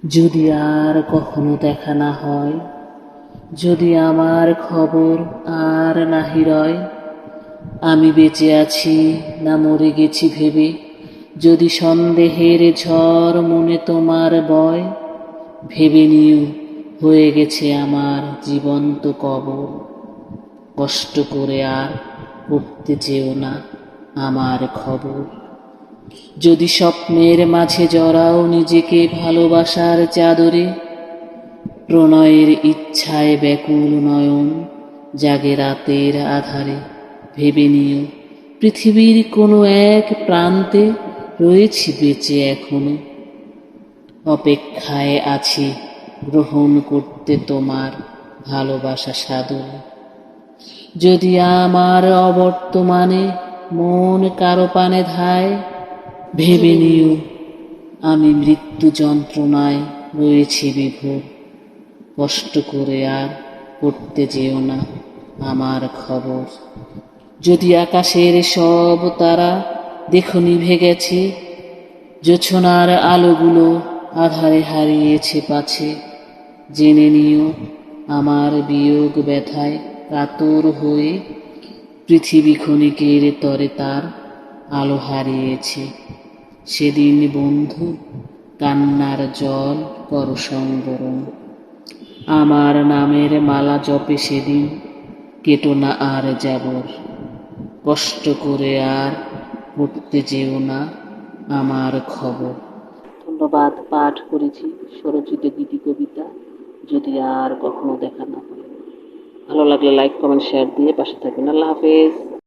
যদি আর কখনো দেখা না হয়, যদি আমার খবর আর নাহি রয়, আমি বেঁচে আছি না মরে গেছি ভেবে, যদি সন্দেহের ঝড় মনে তোমার বয়, ভেবে নিও হয়ে গেছে আমার জীবন্ত কবর। কষ্ট করে আর পড়তে চেও না আমার খবর। যদি স্বপ্নের মাঝে জড়াও নিজেকে ভালোবাসার চাদরে, প্রণয়ের ইচ্ছায় ব্যাকুল নয়ন জাগে রাতের আধারে, ভেবে নিও পৃথিবীর কোনো এক প্রান্তে রয়েছি বেঁচে এখনো, অপেক্ষায় আছি গ্রহণ করতে তোমার ভালোবাসা সাদরে। যদি আমার অবর্তমানে মন কারো পানে ধায়, ভেবে নিও আমি মৃত্যু যন্ত্রণায় রয়েছি বিভোর। কষ্ট করে আর পড়তে যেও না আমার খবর। যদি আকাশের সব তারা দেখো নিভে গেছে, জোছনার আলোগুলো আধারে হারিয়েছে পাছে, জেনে নিও আমার বিয়োগ ব্যথায় কাতর হয়ে পৃথিবী ক্ষণিকের তরে তার আলো হারিয়েছে। সেদিন বন্ধু কান্নার জল করো সংবরণ, আমার নামের মালা জপে সেদিন কেটো না আর যাবর। কষ্ট করে আর পড়তে যেও না আমার খবর। ধন্যবাদ। পাঠ করেছি স্বরচিত গীতি কবিতা যদি আর কখনো দেখা না হয়। ভালো লাগলে লাইক কমেন্ট শেয়ার দিয়ে পাশে থাকবেন। আল্লাহ হাফেজ।